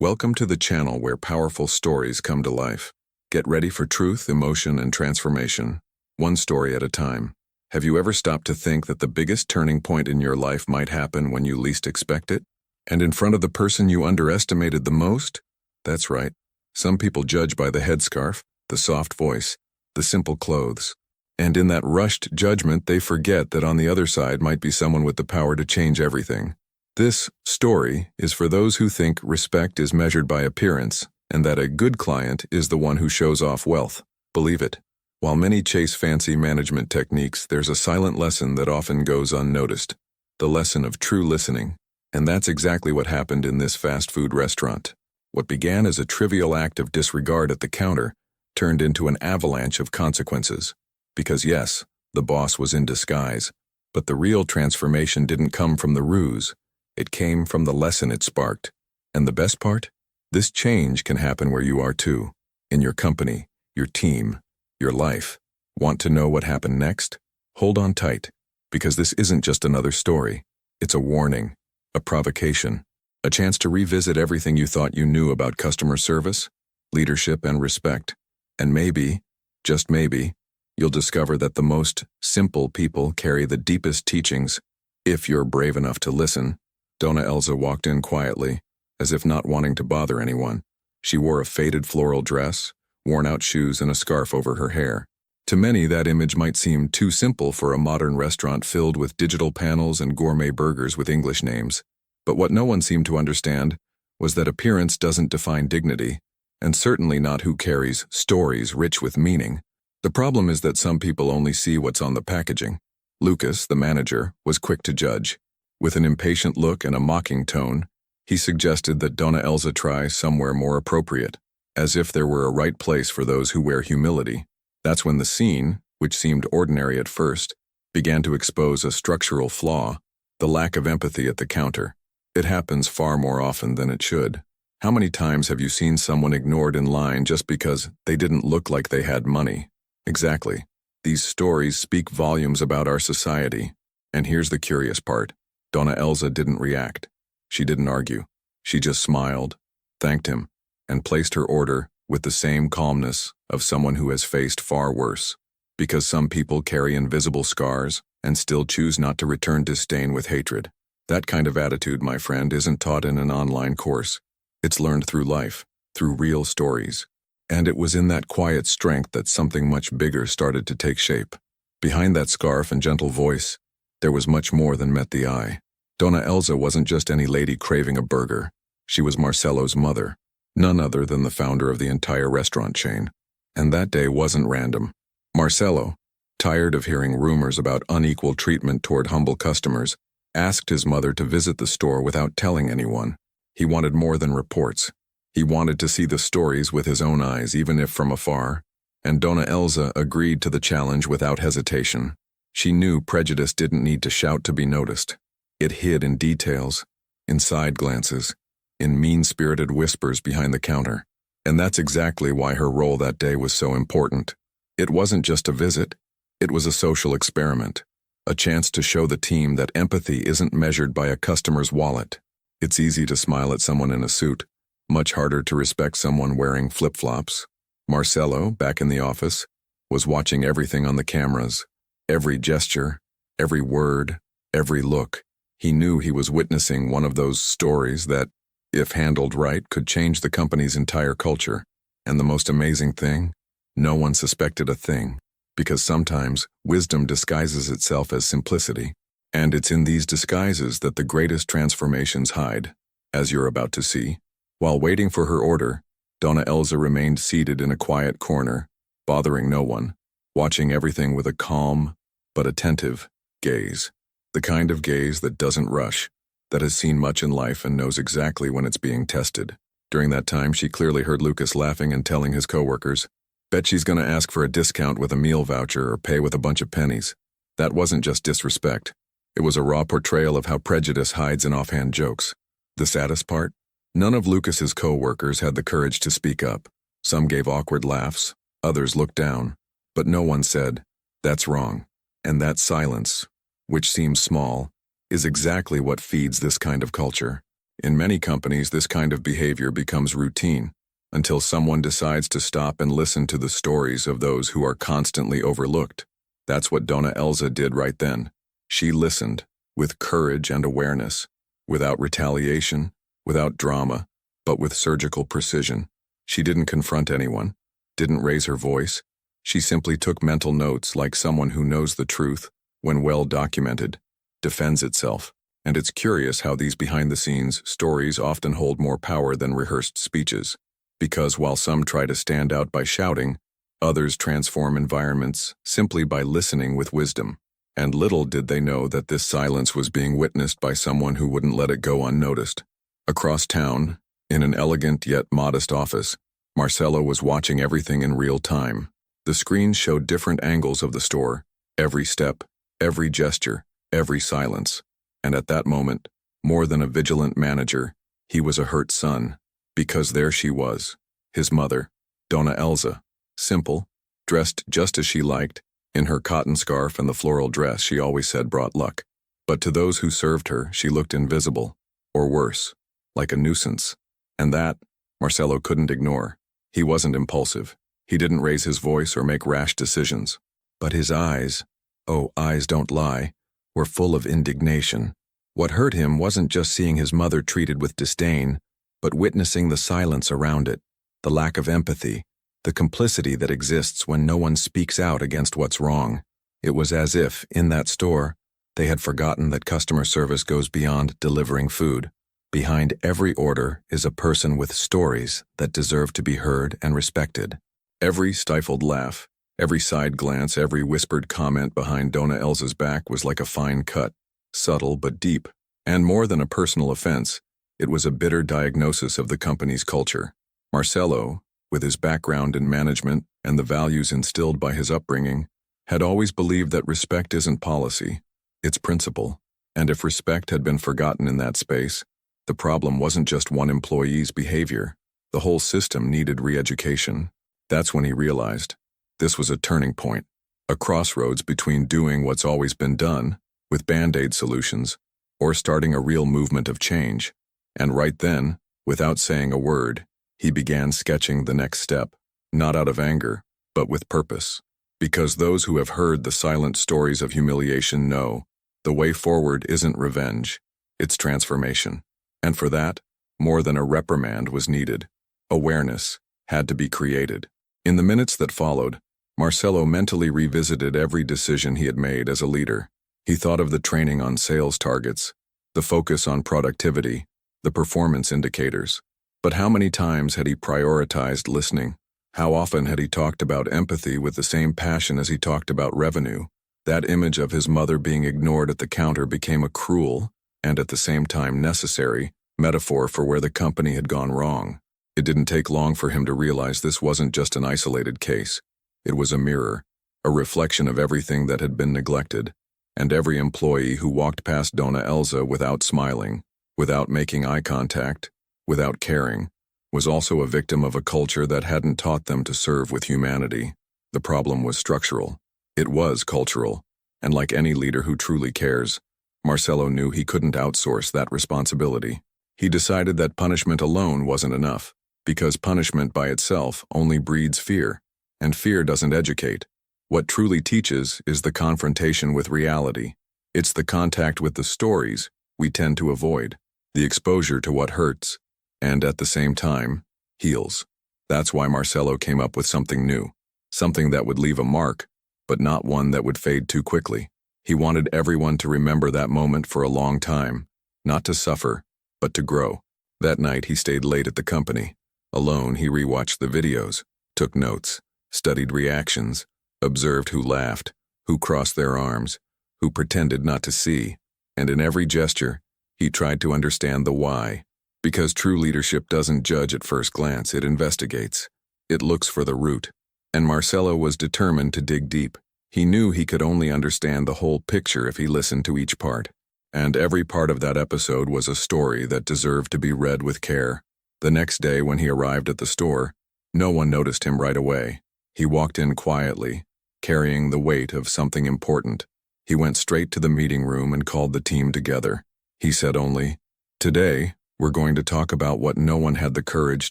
Welcome to the channel where powerful stories come to life. Get ready for truth, emotion, and transformation, one story at a time. Have you ever stopped to think that the biggest turning point in your life might happen when you least expect it? And in front of the person you underestimated the most? That's right. Some people judge by the headscarf, the soft voice, the simple clothes. And in that rushed judgment, they forget that on the other side might be someone with the power to change everything. This story is for those who think respect is measured by appearance and that a good client is the one who shows off wealth. Believe it. While many chase fancy management techniques, there's a silent lesson that often goes unnoticed. The lesson of true listening. And that's exactly what happened in this fast food restaurant. What began as a trivial act of disregard at the counter turned into an avalanche of consequences. Because yes, the boss was in disguise, but the real transformation didn't come from the ruse. It came from the lesson it sparked. And the best part? This change can happen where you are too. In your company, your team, your life. Want to know what happened next? Hold on tight, because this isn't just another story. It's a warning, a provocation, a chance to revisit everything you thought you knew about customer service, leadership, and respect. And maybe, just maybe, you'll discover that the most simple people carry the deepest teachings, if you're brave enough to listen. Dona Elza walked in quietly, as if not wanting to bother anyone. She wore a faded floral dress, worn-out shoes, and a scarf over her hair. To many, that image might seem too simple for a modern restaurant filled with digital panels and gourmet burgers with English names. But what no one seemed to understand was that appearance doesn't define dignity, and certainly not who carries stories rich with meaning. The problem is that some people only see what's on the packaging. Lucas, the manager, was quick to judge. With an impatient look and a mocking tone, he suggested that Dona Elza try somewhere more appropriate, as if there were a right place for those who wear humility. That's when the scene, which seemed ordinary at first, began to expose a structural flaw, the lack of empathy at the counter. It happens far more often than it should. How many times have you seen someone ignored in line just because they didn't look like they had money? Exactly. These stories speak volumes about our society. And here's the curious part. Dona Elza didn't react. She didn't argue. She just smiled, thanked him, and placed her order with the same calmness of someone who has faced far worse. Because some people carry invisible scars and still choose not to return disdain with hatred. That kind of attitude, my friend, isn't taught in an online course. It's learned through life, through real stories. And it was in that quiet strength that something much bigger started to take shape. Behind that scarf and gentle voice, there was much more than met the eye. Dona Elza wasn't just any lady craving a burger. She was Marcelo's mother, none other than the founder of the entire restaurant chain. And that day wasn't random. Marcelo, tired of hearing rumors about unequal treatment toward humble customers, asked his mother to visit the store without telling anyone. He wanted more than reports. He wanted to see the stories with his own eyes, even if from afar. And Dona Elza agreed to the challenge without hesitation. She knew prejudice didn't need to shout to be noticed. It hid in details, in side glances, in mean-spirited whispers behind the counter. And that's exactly why her role that day was so important. It wasn't just a visit. It was a social experiment, a chance to show the team that empathy isn't measured by a customer's wallet. It's easy to smile at someone in a suit, much harder to respect someone wearing flip-flops. Marcelo, back in the office, was watching everything on the cameras. Every gesture, every word, every look. He knew he was witnessing one of those stories that, if handled right, could change the company's entire culture. And the most amazing thing? No one suspected a thing. Because sometimes, wisdom disguises itself as simplicity. And it's in these disguises that the greatest transformations hide, as you're about to see. While waiting for her order, Dona Elza remained seated in a quiet corner, bothering no one, watching everything with a calm, but attentive, gaze. The kind of gaze that doesn't rush, that has seen much in life and knows exactly when it's being tested. During that time, she clearly heard Lucas laughing and telling his coworkers, "Bet she's gonna ask for a discount with a meal voucher or pay with a bunch of pennies." That wasn't just disrespect. It was a raw portrayal of how prejudice hides in offhand jokes. The saddest part? None of Lucas's coworkers had the courage to speak up. Some gave awkward laughs, others looked down, but no one said, "That's wrong." And that silence, which seems small, is exactly what feeds this kind of culture. In many companies, this kind of behavior becomes routine until someone decides to stop and listen to the stories of those who are constantly overlooked. That's what Dona Elza did right then. She listened, with courage and awareness, without retaliation, without drama, but with surgical precision. She didn't confront anyone, didn't raise her voice. She simply took mental notes like someone who knows the truth, when well documented, defends itself. And it's curious how these behind-the-scenes stories often hold more power than rehearsed speeches. Because while some try to stand out by shouting, others transform environments simply by listening with wisdom. And little did they know that this silence was being witnessed by someone who wouldn't let it go unnoticed. Across town, in an elegant yet modest office, Marcelo was watching everything in real time. The screens showed different angles of the store, every step, every gesture, every silence. And at that moment, more than a vigilant manager, he was a hurt son. Because there she was, his mother, Dona Elza, simple, dressed just as she liked, in her cotton scarf and the floral dress she always said brought luck. But to those who served her, she looked invisible, or worse, like a nuisance. And that, Marcelo couldn't ignore. He wasn't impulsive. He didn't raise his voice or make rash decisions. But his eyes, oh, eyes don't lie, were full of indignation. What hurt him wasn't just seeing his mother treated with disdain, but witnessing the silence around it, the lack of empathy, the complicity that exists when no one speaks out against what's wrong. It was as if, in that store, they had forgotten that customer service goes beyond delivering food. Behind every order is a person with stories that deserve to be heard and respected. Every stifled laugh, every side glance, every whispered comment behind Dona Elza's back was like a fine cut, subtle but deep, and more than a personal offense. It was a bitter diagnosis of the company's culture. Marcelo, with his background in management and the values instilled by his upbringing, had always believed that respect isn't policy, it's principle. And if respect had been forgotten in that space, the problem wasn't just one employee's behavior. The whole system needed re-education. That's when he realized this was a turning point, a crossroads between doing what's always been done, with band-aid solutions, or starting a real movement of change. And right then, without saying a word, he began sketching the next step, not out of anger, but with purpose. Because those who have heard the silent stories of humiliation know, the way forward isn't revenge, it's transformation. And for that, more than a reprimand was needed. Awareness had to be created. In the minutes that followed, Marcelo mentally revisited every decision he had made as a leader. He thought of the training on sales targets, the focus on productivity, the performance indicators. But how many times had he prioritized listening? How often had he talked about empathy with the same passion as he talked about revenue? That image of his mother being ignored at the counter became a cruel, and at the same time necessary, metaphor for where the company had gone wrong. It didn't take long for him to realize this wasn't just an isolated case. It was a mirror, a reflection of everything that had been neglected, and every employee who walked past Dona Elza without smiling, without making eye contact, without caring, was also a victim of a culture that hadn't taught them to serve with humanity. The problem was structural. It was cultural, and like any leader who truly cares, Marcelo knew he couldn't outsource that responsibility. He decided that punishment alone wasn't enough, because punishment by itself only breeds fear, and fear doesn't educate. What truly teaches is the confrontation with reality. It's the contact with the stories we tend to avoid, the exposure to what hurts, and at the same time, heals. That's why Marcelo came up with something new, something that would leave a mark, but not one that would fade too quickly. He wanted everyone to remember that moment for a long time, not to suffer, but to grow. That night he stayed late at the company. Alone, he rewatched the videos, took notes, studied reactions, observed who laughed, who crossed their arms, who pretended not to see, and in every gesture, he tried to understand the why. Because true leadership doesn't judge at first glance, it investigates. It looks for the root. And Marcelo was determined to dig deep. He knew he could only understand the whole picture if he listened to each part. And every part of that episode was a story that deserved to be read with care. The next day when he arrived at the store, no one noticed him right away. He walked in quietly, carrying the weight of something important. He went straight to the meeting room and called the team together. He said only, "Today, We're going to talk about what no one had the courage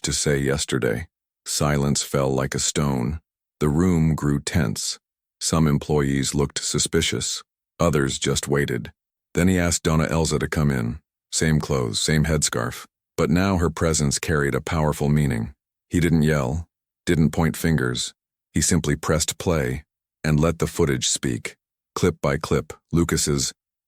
to say yesterday. Silence fell like a stone. The room grew tense. Some employees looked suspicious. Others just waited. Then he asked Dona Elza to come in. Same clothes, same headscarf. But now her presence carried a powerful meaning. He didn't yell, didn't point fingers. He simply pressed play and let the footage speak. Clip by clip,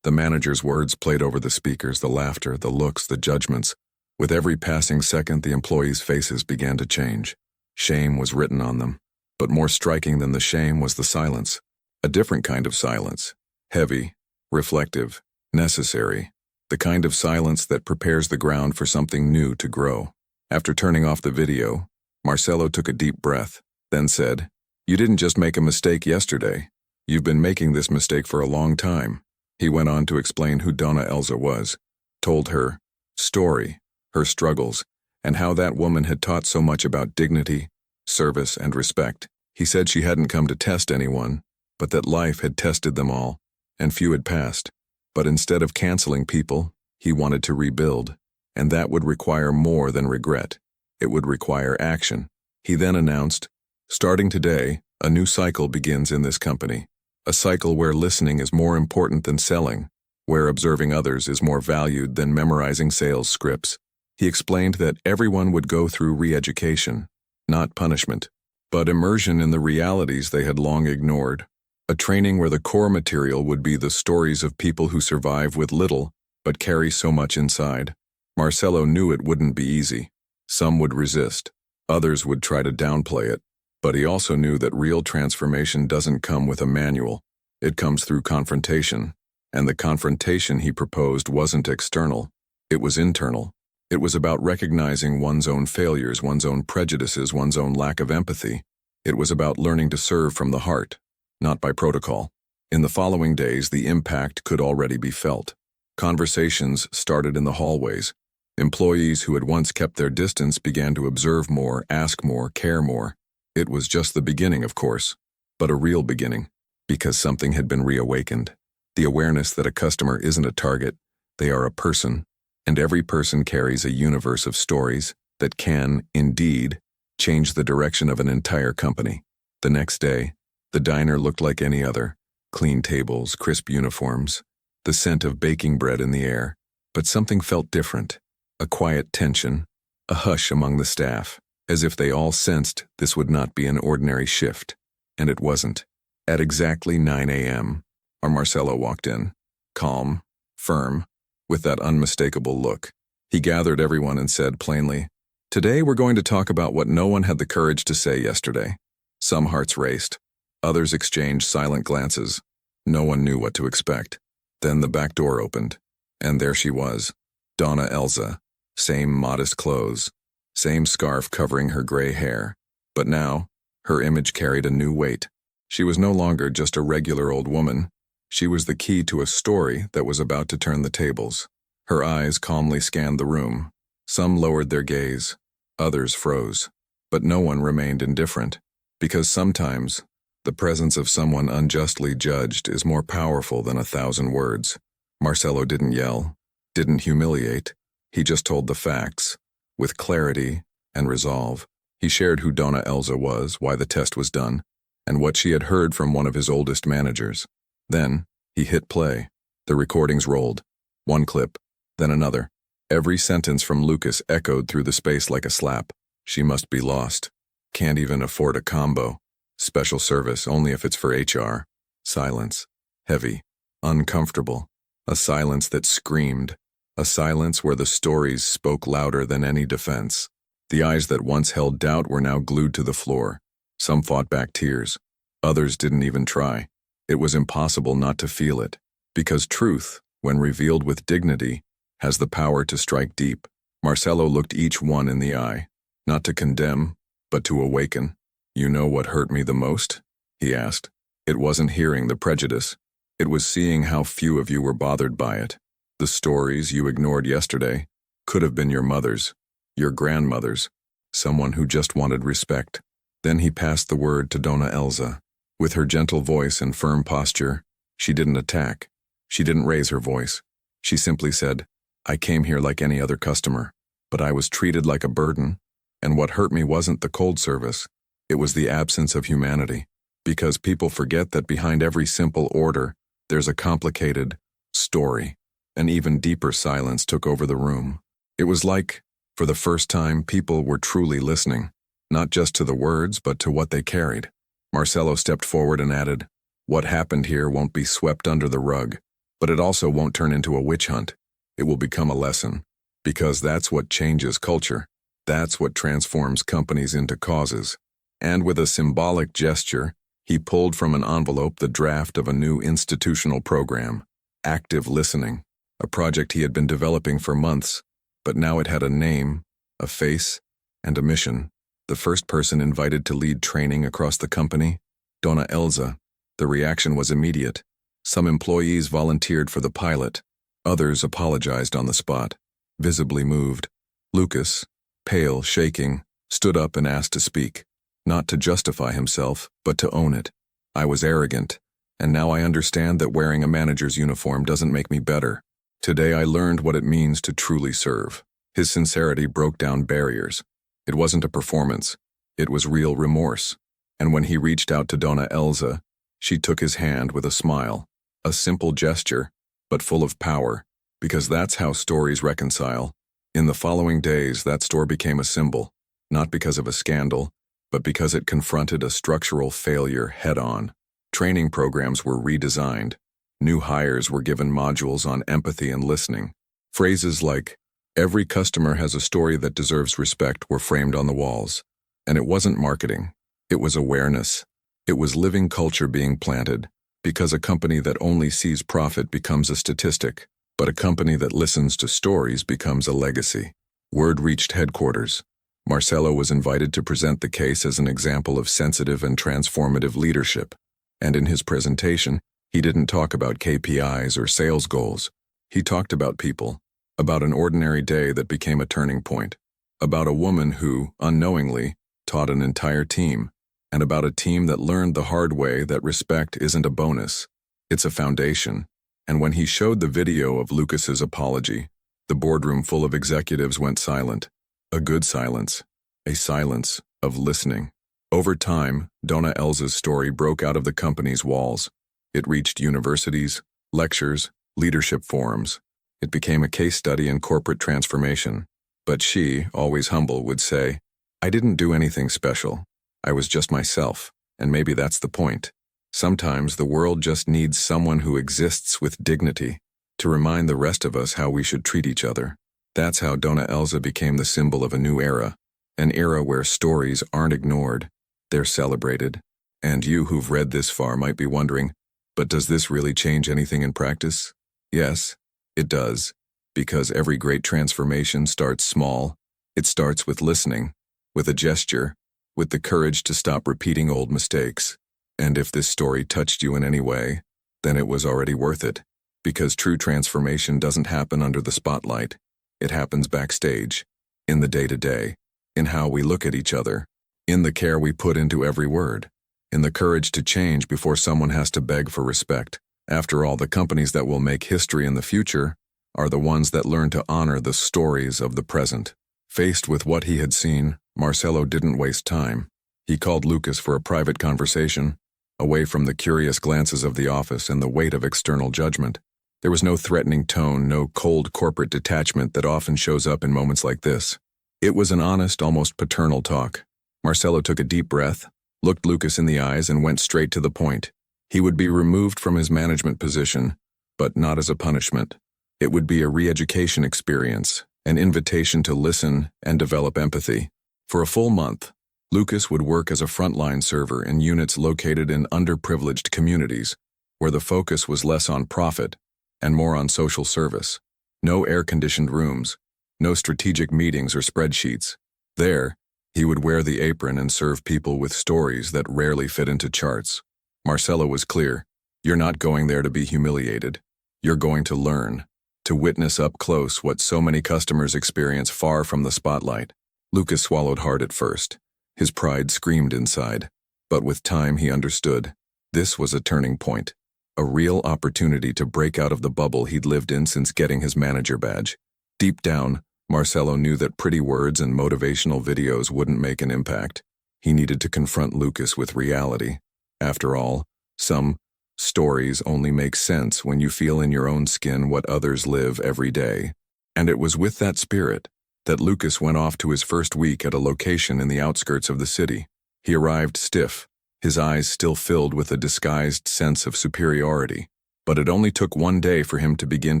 the manager's words played over the speakers, the laughter, the looks, the judgments. With every passing second, the employees' faces began to change. Shame was written on them. But more striking than the shame was the silence. A different kind of silence. Heavy, reflective, necessary. The kind of silence that prepares the ground for something new to grow. After turning off the video, Marcelo took a deep breath, then said, "You didn't just make a mistake yesterday. You've been making this mistake for a long time." He went on to explain who Dona Elza was, told her story, her struggles, and how that woman had taught so much about dignity, service, and respect. He said she hadn't come to test anyone, but that life had tested them all, and few had passed. But instead of canceling people, he wanted to rebuild, and that would require more than regret. It would require action. He then announced, "Starting today, a new cycle begins in this company. A cycle where listening is more important than selling, where observing others is more valued than memorizing sales scripts." He explained that everyone would go through re-education, not punishment, but immersion in the realities they had long ignored. A training where the core material would be the stories of people who survive with little, but carry so much inside. Marcelo knew it wouldn't be easy. Some would resist. Others would try to downplay it. But he also knew that real transformation doesn't come with a manual. It comes through confrontation. And the confrontation he proposed wasn't external. It was internal. It was about recognizing one's own failures, one's own prejudices, one's own lack of empathy. It was about learning to serve from the heart, not by protocol. In the following days, the impact could already be felt. Conversations started in the hallways. Employees who had once kept their distance began to observe more, ask more, care more. It was just the beginning, of course, but a real beginning, because something had been reawakened. The awareness that a customer isn't a target, they are a person, and every person carries a universe of stories that can, indeed, change the direction of an entire company. The next day, the diner looked like any other. Clean tables, crisp uniforms, the scent of baking bread in the air. But something felt different. A quiet tension, a hush among the staff, as if they all sensed this would not be an ordinary shift. And it wasn't. At exactly 9 a.m., Marcelo walked in, calm, firm, with that unmistakable look. He gathered everyone and said plainly, "Today we're going to talk about what no one had the courage to say yesterday." Some hearts raced. Others exchanged silent glances. No one knew what to expect. Then the back door opened, and there she was, Dona Elza. Same modest clothes, same scarf covering her gray hair. But now, her image carried a new weight. She was no longer just a regular old woman. She was the key to a story that was about to turn the tables. Her eyes calmly scanned the room. Some lowered their gaze. Others froze. But no one remained indifferent. Because sometimes, the presence of someone unjustly judged is more powerful than 1,000 words. Marcelo didn't yell, didn't humiliate. He just told the facts, with clarity and resolve. He shared who Dona Elza was, why the test was done, and what she had heard from one of his oldest managers. Then, he hit play. The recordings rolled. One clip, then another. Every sentence from Lucas echoed through the space like a slap. She must be lost. Can't even afford a combo. Special service only if it's for HR. Silence. Heavy. Uncomfortable. A silence that screamed. A silence where the stories spoke louder than any defense. The eyes that once held doubt were now glued to the floor. Some fought back tears. Others didn't even try. It was impossible not to feel it, because truth, when revealed with dignity, has the power to strike deep. Marcelo looked each one in the eye, not to condemn, but to awaken. "You know what hurt me the most?" he asked. "It wasn't hearing the prejudice. It was seeing how few of you were bothered by it. The stories you ignored yesterday could have been your mother's, your grandmother's, someone who just wanted respect." Then he passed the word to Dona Elza. With her gentle voice and firm posture, she didn't attack. She didn't raise her voice. She simply said, I came here like any other customer, but I was treated like a burden. And what hurt me wasn't the cold service. It was the absence of humanity. Because people forget that behind every simple order, there's a complicated story. An even deeper silence took over the room. It was like, for the first time, people were truly listening, not just to the words, but to what they carried. Marcelo stepped forward and added, "What happened here won't be swept under the rug, but it also won't turn into a witch hunt. It will become a lesson, because that's what changes culture. That's what transforms companies into causes." And with a symbolic gesture, he pulled from an envelope the draft of a new institutional program, Active Listening, a project he had been developing for months, but now it had a name, a face, and a mission. The first person invited to lead training across the company, Dona Elza. The reaction was immediate. Some employees volunteered for the pilot. Others apologized on the spot, visibly moved. Lucas, pale, shaking, stood up and asked to speak. Not to justify himself, but to own it. "I was arrogant, and now I understand that wearing a manager's uniform doesn't make me better. Today I learned what it means to truly serve." His sincerity broke down barriers. It wasn't a performance. It was real remorse. And when he reached out to Dona Elza, she took his hand with a smile. A simple gesture, but full of power, because that's how stories reconcile. In the following days, that store became a symbol, not because of a scandal, but because it confronted a structural failure head-on. Training programs were redesigned. New hires were given modules on empathy and listening. Phrases like, "Every customer has a story that deserves respect," were framed on the walls. And it wasn't marketing. It was awareness. It was living culture being planted, because a company that only sees profit becomes a statistic, but a company that listens to stories becomes a legacy. Word reached headquarters. Marcelo was invited to present the case as an example of sensitive and transformative leadership. And in his presentation, he didn't talk about KPIs or sales goals. He talked about people, about an ordinary day that became a turning point, about a woman who, unknowingly, taught an entire team, and about a team that learned the hard way that respect isn't a bonus, it's a foundation. And when he showed the video of Lucas's apology, the boardroom full of executives went silent. A good silence, a silence of listening. Over time, Dona Elza's story broke out of the company's walls. It reached universities, lectures, leadership forums. It became a case study in corporate transformation. But she, always humble, would say, "I didn't do anything special. I was just myself, and maybe that's the point. Sometimes the world just needs someone who exists with dignity to remind the rest of us how we should treat each other." That's how Dona Elza became the symbol of a new era, an era where stories aren't ignored, they're celebrated. And you who've read this far might be wondering, but does this really change anything in practice? Yes, it does, because every great transformation starts small. It starts with listening, with a gesture, with the courage to stop repeating old mistakes. And if this story touched you in any way, then it was already worth it, because true transformation doesn't happen under the spotlight. It happens backstage, in the day-to-day, in how we look at each other, in the care we put into every word, in the courage to change before someone has to beg for respect. After all, the companies that will make history in the future are the ones that learn to honor the stories of the present. Faced with what he had seen, Marcelo didn't waste time. He called Lucas for a private conversation, away from the curious glances of the office and the weight of external judgment. There was no threatening tone, no cold corporate detachment that often shows up in moments like this. It was an honest, almost paternal talk. Marcelo took a deep breath, looked Lucas in the eyes, and went straight to the point. He would be removed from his management position, but not as a punishment. It would be a re-education experience, an invitation to listen and develop empathy. For a full month, Lucas would work as a frontline server in units located in underprivileged communities, where the focus was less on profit and more on social service. No air-conditioned rooms, no strategic meetings or spreadsheets. There, he would wear the apron and serve people with stories that rarely fit into charts. Marcelo was clear, "You're not going there to be humiliated. You're going to learn, to witness up close what so many customers experience far from the spotlight." Lucas swallowed hard at first. His pride screamed inside. But with time he understood. This was a turning point. A real opportunity to break out of the bubble he'd lived in since getting his manager badge. Deep down, Marcelo knew that pretty words and motivational videos wouldn't make an impact. He needed to confront Lucas with reality. After all, some stories only make sense when you feel in your own skin what others live every day. And it was with that spirit that Lucas went off to his first week at a location in the outskirts of the city. He arrived stiff, his eyes still filled with a disguised sense of superiority. But it only took one day for him to begin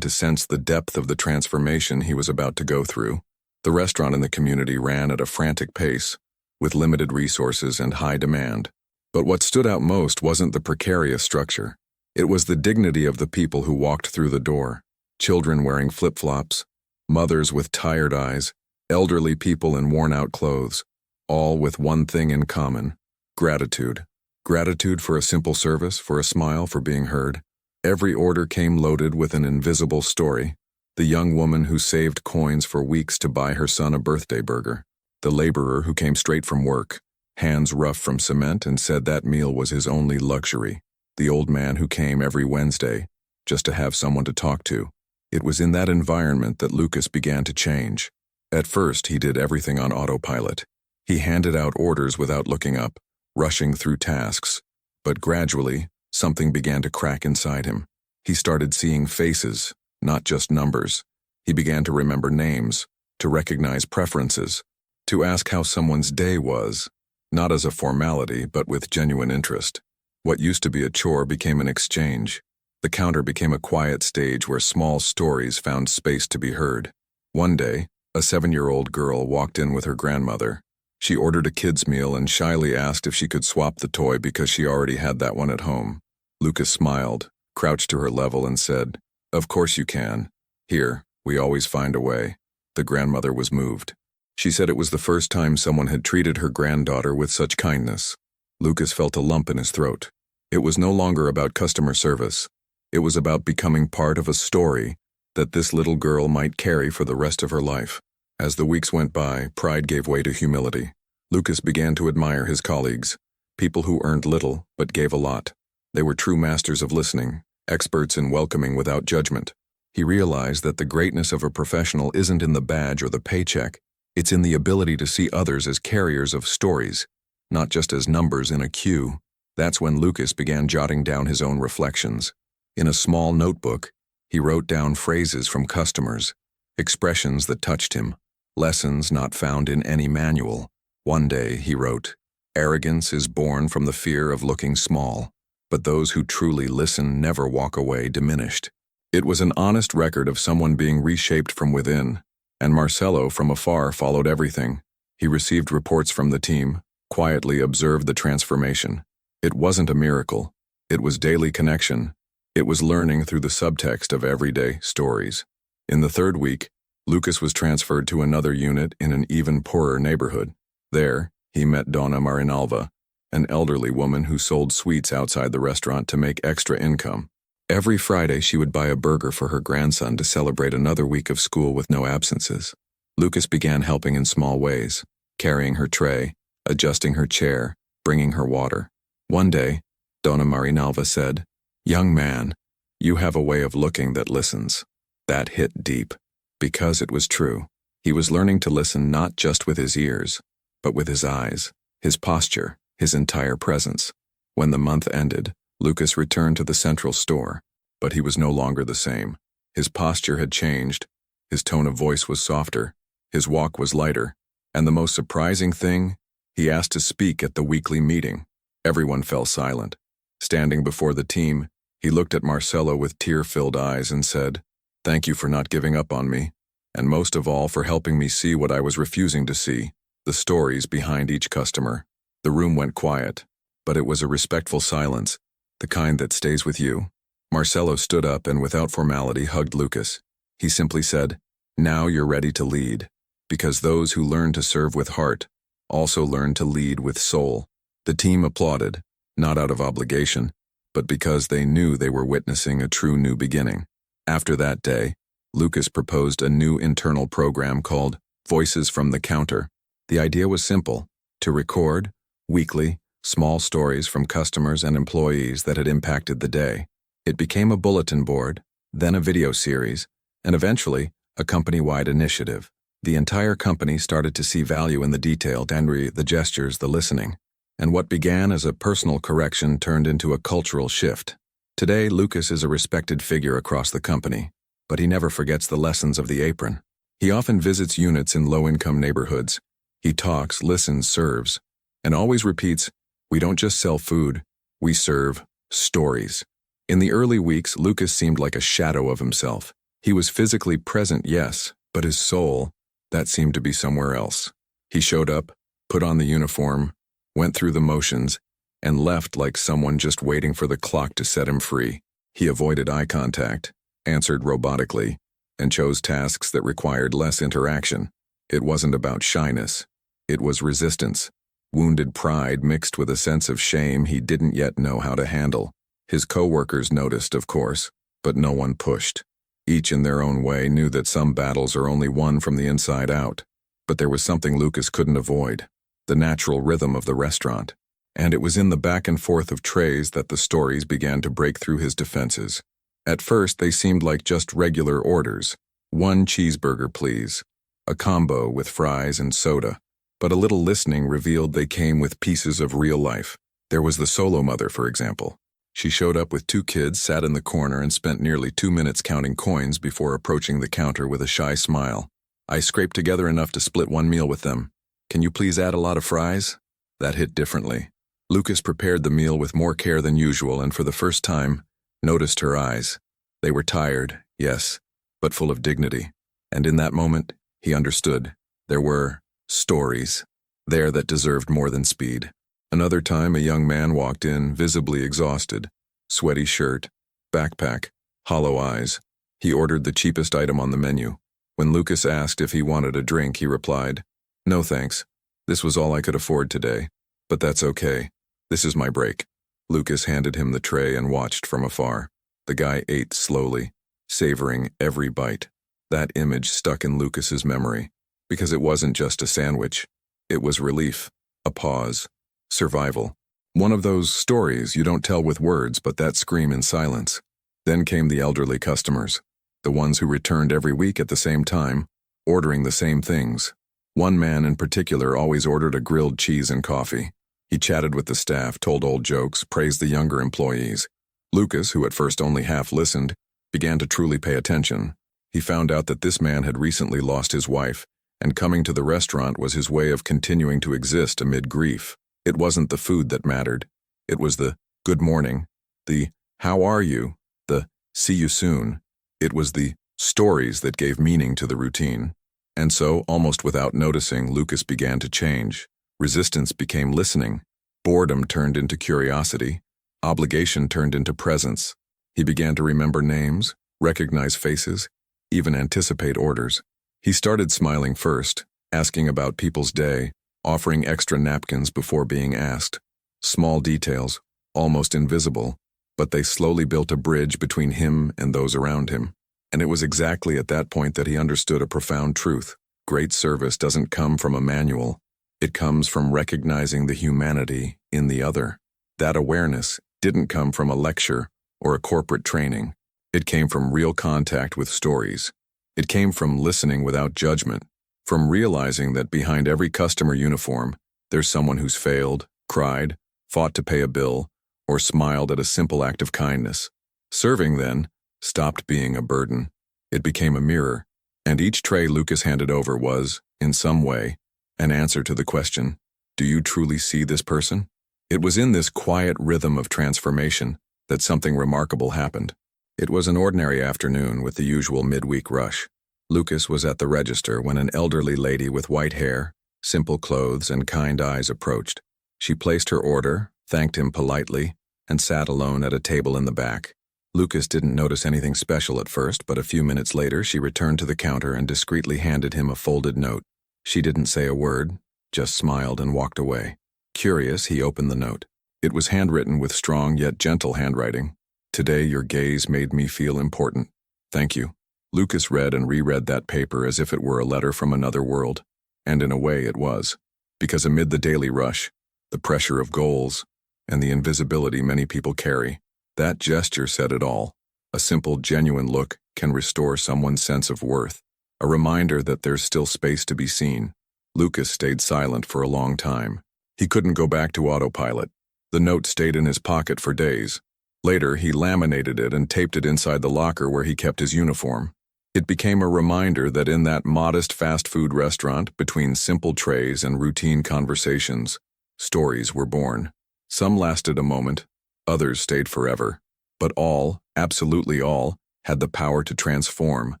to sense the depth of the transformation he was about to go through. The restaurant in the community ran at a frantic pace, with limited resources and high demand. But what stood out most wasn't the precarious structure. It was the dignity of the people who walked through the door. Children wearing flip-flops, mothers with tired eyes, elderly people in worn-out clothes, all with one thing in common: gratitude. Gratitude for a simple service, for a smile, for being heard. Every order came loaded with an invisible story. The young woman who saved coins for weeks to buy her son a birthday burger. The laborer who came straight from work, hands rough from cement, and said that meal was his only luxury. The old man who came every Wednesday, just to have someone to talk to. It was in that environment that Lucas began to change. At first, he did everything on autopilot. He handed out orders without looking up, rushing through tasks. But gradually, something began to crack inside him. He started seeing faces, not just numbers. He began to remember names, to recognize preferences, to ask how someone's day was, not as a formality, but with genuine interest. What used to be a chore became an exchange. The counter became a quiet stage where small stories found space to be heard. One day, a 7-year-old girl walked in with her grandmother. She ordered a kid's meal and shyly asked if she could swap the toy because she already had that one at home. Lucas smiled, crouched to her level, and said, "Of course you can. Here, we always find a way." The grandmother was moved. She said it was the first time someone had treated her granddaughter with such kindness. Lucas felt a lump in his throat. It was no longer about customer service. It was about becoming part of a story that this little girl might carry for the rest of her life. As the weeks went by, pride gave way to humility. Lucas began to admire his colleagues, people who earned little but gave a lot. They were true masters of listening, experts in welcoming without judgment. He realized that the greatness of a professional isn't in the badge or the paycheck. It's in the ability to see others as carriers of stories, not just as numbers in a queue. That's when Lucas began jotting down his own reflections. In a small notebook, he wrote down phrases from customers, expressions that touched him, lessons not found in any manual. One day, he wrote, "Arrogance is born from the fear of looking small, but those who truly listen never walk away diminished." It was an honest record of someone being reshaped from within, and Marcelo from afar followed everything. He received reports from the team, quietly observed the transformation. It wasn't a miracle. It was daily connection. It was learning through the subtext of everyday stories. In the third week, Lucas was transferred to another unit in an even poorer neighborhood. There, he met Dona Elza, an elderly woman who sold sweets outside the restaurant to make extra income. Every Friday, she would buy a burger for her grandson to celebrate another week of school with no absences. Lucas began helping in small ways, carrying her tray, adjusting her chair, bringing her water. One day, Dona Elza said, "Young man, you have a way of looking that listens." That hit deep, because it was true. He was learning to listen not just with his ears, but with his eyes, his posture, his entire presence. When the month ended, Lucas returned to the central store, but he was no longer the same. His posture had changed, his tone of voice was softer, his walk was lighter, and the most surprising thing, he asked to speak at the weekly meeting. Everyone fell silent. Standing before the team, he looked at Marcelo with tear-filled eyes and said, "Thank you for not giving up on me, and most of all for helping me see what I was refusing to see, the stories behind each customer." The room went quiet, but it was a respectful silence, the kind that stays with you. Marcelo stood up and without formality hugged Lucas. He simply said, "Now you're ready to lead, because those who learn to serve with heart also learn to lead with soul." The team applauded, not out of obligation, but because they knew they were witnessing a true new beginning. After that day, Lucas proposed a new internal program called Voices from the Counter. The idea was simple: to record, weekly, small stories from customers and employees that had impacted the day. It became a bulletin board, then a video series, and eventually a company-wide initiative. The entire company started to see value in the detail, the gestures, the listening. And what began as a personal correction turned into a cultural shift. Today, Lucas is a respected figure across the company, but he never forgets the lessons of the apron. He often visits units in low-income neighborhoods. He talks, listens, serves, and always repeats, "We don't just sell food, we serve stories." In the early weeks, Lucas seemed like a shadow of himself. He was physically present, yes, but his soul, that seemed to be somewhere else. He showed up, put on the uniform, went through the motions, and left like someone just waiting for the clock to set him free. He avoided eye contact, answered robotically, and chose tasks that required less interaction. It wasn't about shyness. It was resistance, wounded pride mixed with a sense of shame he didn't yet know how to handle. His co-workers noticed, of course, but no one pushed. Each in their own way knew that some battles are only won from the inside out. But there was something Lucas couldn't avoid, the natural rhythm of the restaurant. And it was in the back and forth of trays that the stories began to break through his defenses. At first, they seemed like just regular orders. 1 cheeseburger, please. A combo with fries and soda. But a little listening revealed they came with pieces of real life. There was the solo mother, for example. She showed up with 2 kids, sat in the corner, and spent nearly 2 minutes counting coins before approaching the counter with a shy smile. "I scraped together enough to split 1 meal with them. Can you please add a lot of fries?" That hit differently. Lucas prepared the meal with more care than usual and for the first time, noticed her eyes. They were tired, yes, but full of dignity. And in that moment, he understood. There were stories there that deserved more than speed. Another time, a young man walked in, visibly exhausted. Sweaty shirt, backpack, hollow eyes. He ordered the cheapest item on the menu. When Lucas asked if he wanted a drink, he replied, "No thanks. This was all I could afford today. But that's okay. This is my break." Lucas handed him the tray and watched from afar. The guy ate slowly, savoring every bite. That image stuck in Lucas's memory, because it wasn't just a sandwich. It was relief, a pause, survival. One of those stories you don't tell with words, but that scream in silence. Then came the elderly customers, the ones who returned every week at the same time, ordering the same things. One man in particular always ordered a grilled cheese and coffee. He chatted with the staff, told old jokes, praised the younger employees. Lucas, who at first only half listened, began to truly pay attention. He found out that this man had recently lost his wife, and coming to the restaurant was his way of continuing to exist amid grief. It wasn't the food that mattered. It was the "good morning," the "how are you," the "see you soon." It was the stories that gave meaning to the routine. And so, almost without noticing, Lucas began to change. Resistance became listening. Boredom turned into curiosity. Obligation turned into presence. He began to remember names, recognize faces, even anticipate orders. He started smiling first, asking about people's day, offering extra napkins before being asked. Small details, almost invisible, but they slowly built a bridge between him and those around him. And it was exactly at that point that he understood a profound truth. Great service doesn't come from a manual. It comes from recognizing the humanity in the other. That awareness didn't come from a lecture or a corporate training. It came from real contact with stories. It came from listening without judgment, from realizing that behind every customer uniform, there's someone who's failed, cried, fought to pay a bill, or smiled at a simple act of kindness. Serving, then, stopped being a burden. It became a mirror, and each tray Lucas handed over was, in some way, an answer to the question, "Do you truly see this person?" It was in this quiet rhythm of transformation that something remarkable happened. It was an ordinary afternoon with the usual midweek rush. Lucas was at the register when an elderly lady with white hair, simple clothes, and kind eyes approached. She placed her order, thanked him politely, and sat alone at a table in the back. Lucas didn't notice anything special at first, but a few minutes later she returned to the counter and discreetly handed him a folded note. She didn't say a word, just smiled and walked away. Curious, he opened the note. It was handwritten with strong yet gentle handwriting. "Today your gaze made me feel important. Thank you." Lucas read and reread that paper as if it were a letter from another world. And in a way it was. Because amid the daily rush, the pressure of goals, and the invisibility many people carry, that gesture said it all. A simple, genuine look can restore someone's sense of worth. a reminder that there's still space to be seen. Lucas stayed silent for a long time. He couldn't go back to autopilot. The note stayed in his pocket for days. Later, he laminated it and taped it inside the locker where he kept his uniform. It became a reminder that in that modest fast food restaurant, between simple trays and routine conversations, stories were born. Some lasted a moment, others stayed forever. But all, absolutely all, had the power to transform,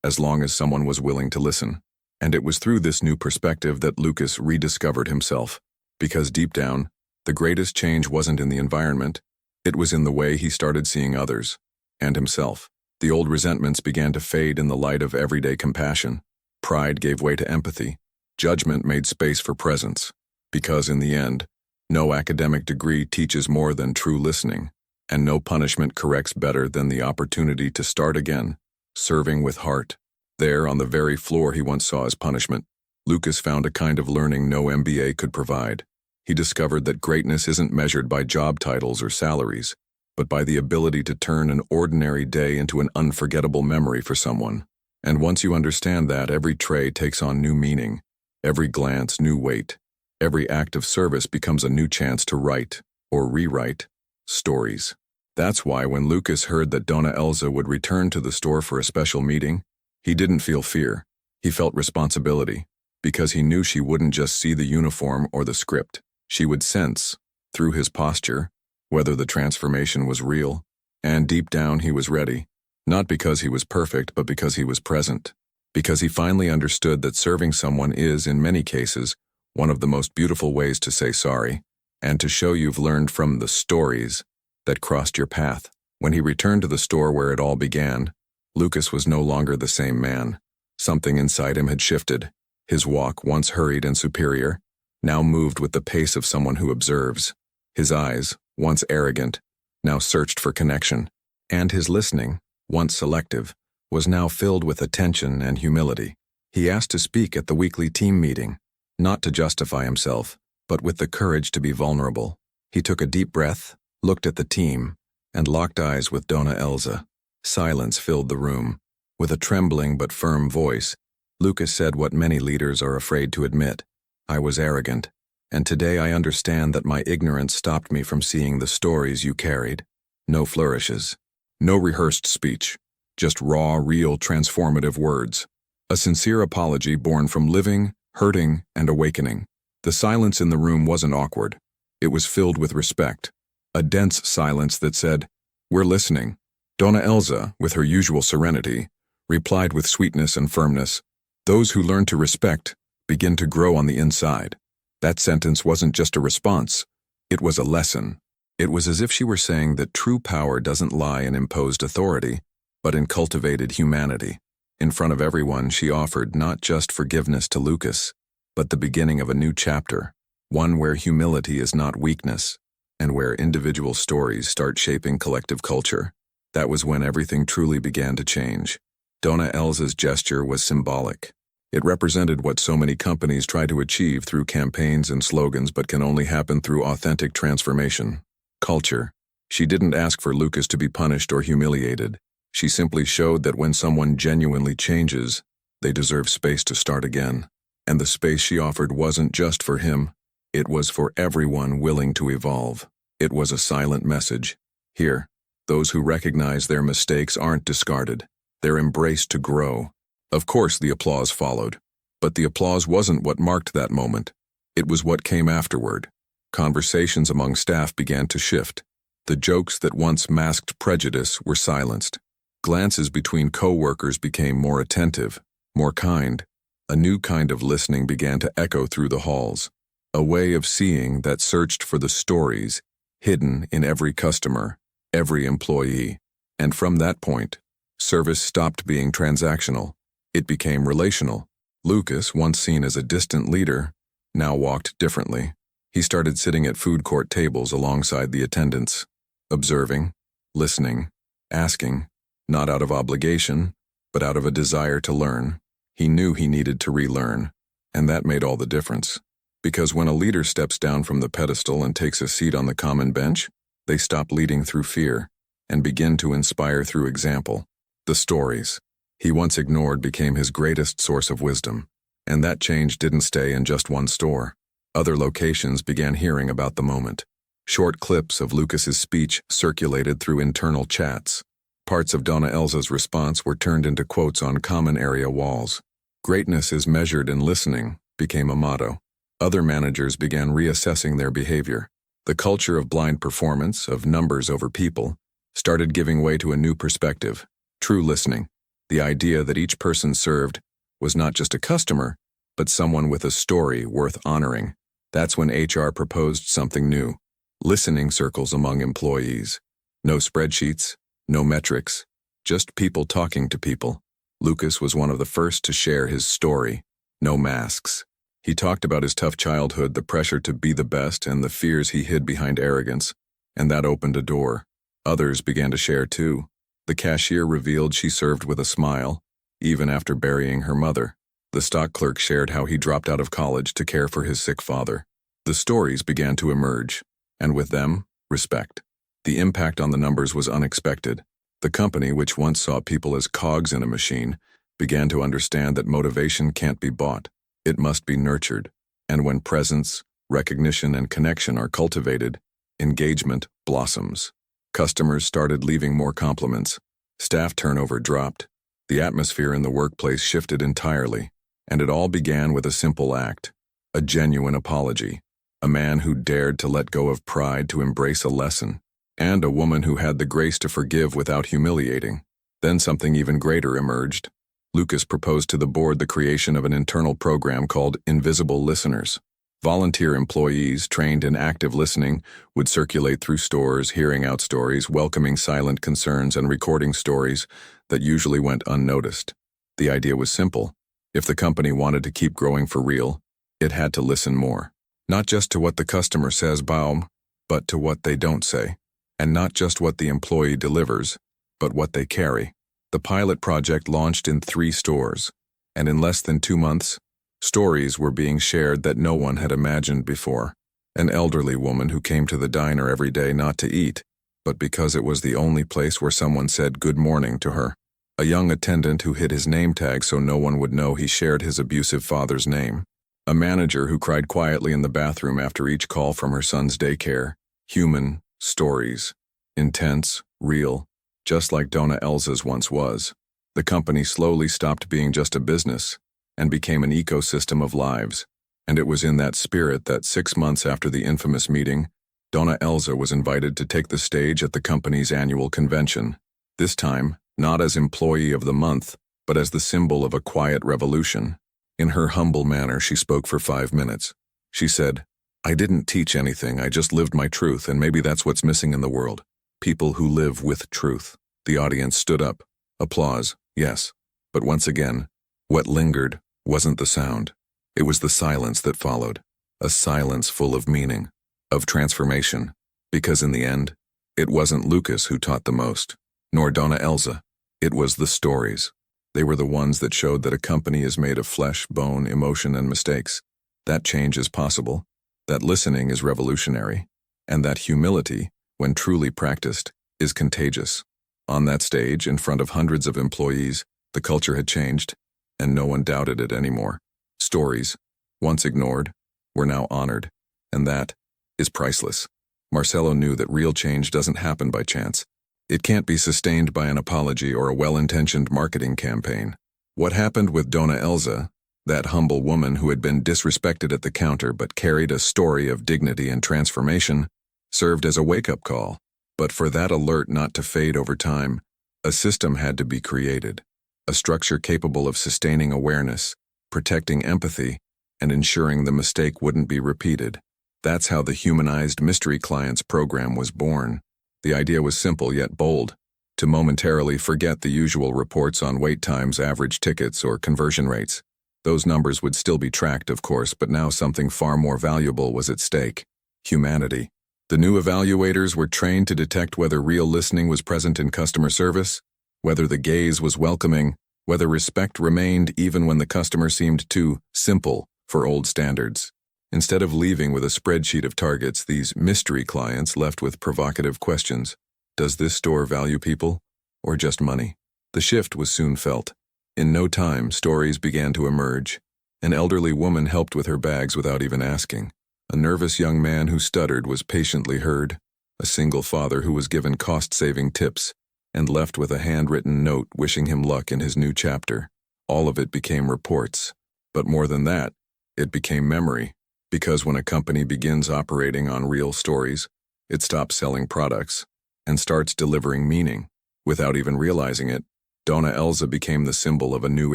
as long as someone was willing to listen. And it was through this new perspective that Lucas rediscovered himself. Because deep down, the greatest change wasn't in the environment, it was in the way he started seeing others, and himself. The old resentments began to fade in the light of everyday compassion. Pride gave way to empathy. Judgment made space for presence. Because in the end, no academic degree teaches more than true listening, and no punishment corrects better than the opportunity to start again, serving with heart. There, on the very floor he once saw as punishment, Lucas found a kind of learning no MBA could provide. He discovered that greatness isn't measured by job titles or salaries, but by the ability to turn an ordinary day into an unforgettable memory for someone. And once you understand that, every tray takes on new meaning, every glance new weight, every act of service becomes a new chance to write, or rewrite, stories. That's why when Lucas heard that Dona Elza would return to the store for a special meeting, he didn't feel fear. He felt responsibility, because he knew she wouldn't just see the uniform or the script. She would sense, through his posture, whether the transformation was real, and deep down he was ready, not because he was perfect, but because he was present, because he finally understood that serving someone is, in many cases, one of the most beautiful ways to say sorry, and to show you've learned from the stories that crossed your path. When he returned to the store where it all began, Lucas was no longer the same man. Something inside him had shifted. His walk, once hurried and superior, now moved with the pace of someone who observes. His eyes, once arrogant, now searched for connection. And his listening, once selective, was now filled with attention and humility. He asked to speak at the weekly team meeting, not to justify himself, but with the courage to be vulnerable. He took a deep breath, looked at the team, and locked eyes with Dona Elza. Silence filled the room. With a trembling but firm voice, Lucas said what many leaders are afraid to admit. I was arrogant, and today I understand that my ignorance stopped me from seeing the stories you carried. No flourishes, no rehearsed speech, just raw, real, transformative words. A sincere apology born from living, hurting, and awakening. The silence in the room wasn't awkward. It was filled with respect. A dense silence that said, "We're listening." Dona Elza, with her usual serenity, replied with sweetness and firmness, "Those who learn to respect begin to grow on the inside." That sentence wasn't just a response, it was a lesson. It was as if she were saying that true power doesn't lie in imposed authority, but in cultivated humanity. In front of everyone, she offered not just forgiveness to Lucas, but the beginning of a new chapter, one where humility is not weakness, and where individual stories start shaping collective culture. That was when everything truly began to change. Dona Elza's gesture was symbolic. It represented what so many companies try to achieve through campaigns and slogans but can only happen through authentic transformation. Culture. She didn't ask for Lucas to be punished or humiliated. She simply showed that when someone genuinely changes, they deserve space to start again. And the space she offered wasn't just for him. It was for everyone willing to evolve. It was a silent message. Here, those who recognize their mistakes aren't discarded. They're embraced to grow. Of course, the applause followed. But the applause wasn't what marked that moment. It was what came afterward. Conversations among staff began to shift. The jokes that once masked prejudice were silenced. Glances between co-workers became more attentive, more kind. A new kind of listening began to echo through the halls. A way of seeing that searched for the stories hidden in every customer, every employee. And from that point, service stopped being transactional. It became relational. Lucas, once seen as a distant leader, now walked differently. He started sitting at food court tables alongside the attendants, observing, listening, asking, not out of obligation, but out of a desire to learn. He knew he needed to relearn, and that made all the difference. Because when a leader steps down from the pedestal and takes a seat on the common bench, they stop leading through fear and begin to inspire through example. The stories. he once ignored became his greatest source of wisdom. And that change didn't stay in just one store. Other locations began hearing about the moment. Short clips of Lucas's speech circulated through internal chats. Parts of Dona Elza's response were turned into quotes on common area walls. "Greatness is measured in listening" became a motto. Other managers began reassessing their behavior. The culture of blind performance, of numbers over people, started giving way to a new perspective: true listening. The idea that each person served was not just a customer, but someone with a story worth honoring. That's when HR proposed something new: listening circles among employees. No spreadsheets, no metrics, just people talking to people. Lucas was one of the first to share his story. No masks. He talked about his tough childhood, the pressure to be the best, and the fears he hid behind arrogance. And that opened a door. Others began to share too. The cashier revealed she served with a smile, even after burying her mother. The stock clerk shared how he dropped out of college to care for his sick father. The stories began to emerge, and with them, respect. The impact on the numbers was unexpected. The company, which once saw people as cogs in a machine, began to understand that motivation can't be bought. It must be nurtured. And when presence, recognition, and connection are cultivated, engagement blossoms. Customers started leaving more compliments. Staff turnover dropped. The atmosphere in the workplace shifted entirely. And it all began with a simple act: a genuine apology. A man who dared to let go of pride to embrace a lesson. And a woman who had the grace to forgive without humiliating. Then something even greater emerged. Lucas proposed to the board the creation of an internal program called Invisible Listeners. Volunteer employees trained in active listening would circulate through stores, hearing out stories, welcoming silent concerns, and recording stories that usually went unnoticed. The idea was simple. If the company wanted to keep growing for real, it had to listen more. Not just to what the customer says, but to what they don't say. And not just what the employee delivers, but what they carry. The pilot project launched in 3 stores, and in less than 2 months, stories were being shared that no one had imagined before. An elderly woman who came to the diner every day not to eat, but because it was the only place where someone said good morning to her. A young attendant who hid his name tag so no one would know he shared his abusive father's name. A manager who cried quietly in the bathroom after each call from her son's daycare. Human stories. Intense, real, just like Dona Elza's once was. The company slowly stopped being just a business and became an ecosystem of lives. And it was in that spirit that 6 months after the infamous meeting, Dona Elza was invited to take the stage at the company's annual convention. This time, not as Employee of the Month, but as the symbol of a quiet revolution. In her humble manner, she spoke for 5 minutes. She said, "I didn't teach anything, I just lived my truth, and maybe that's what's missing in the world. People who live with truth." The audience stood up. Applause, yes. But once again, what lingered wasn't the sound. It was the silence that followed. A silence full of meaning, of transformation. Because in the end, it wasn't Lucas who taught the most, nor Dona Elza. It was the stories. They were the ones that showed that a company is made of flesh, bone, emotion, and mistakes. That change is possible. That listening is revolutionary. And that humility, when truly practiced, is contagious. On that stage, in front of hundreds of employees, the culture had changed, and no one doubted it anymore. Stories, once ignored, were now honored, and that is priceless. Marcelo knew that real change doesn't happen by chance. It can't be sustained by an apology or a well-intentioned marketing campaign. What happened with Dona Elza, that humble woman who had been disrespected at the counter but carried a story of dignity and transformation, served as a wake-up call. But for that alert not to fade over time, a system had to be created. A structure capable of sustaining awareness, protecting empathy, and ensuring the mistake wouldn't be repeated. That's how the Humanized Mystery Clients program was born. The idea was simple yet bold: to momentarily forget the usual reports on wait times, average tickets, or conversion rates. Those numbers would still be tracked, of course, but now something far more valuable was at stake: humanity. The new evaluators were trained to detect whether real listening was present in customer service, whether the gaze was welcoming, whether respect remained even when the customer seemed too simple for old standards. Instead of leaving with a spreadsheet of targets, these mystery clients left with provocative questions. Does this store value people, or just money? The shift was soon felt. In no time, stories began to emerge. An elderly woman helped with her bags without even asking. A nervous young man who stuttered was patiently heard. A single father who was given cost-saving tips and left with a handwritten note wishing him luck in his new chapter. All of it became reports. But more than that, it became memory. Because when a company begins operating on real stories, it stops selling products and starts delivering meaning. Without even realizing it, Dona Elza became the symbol of a new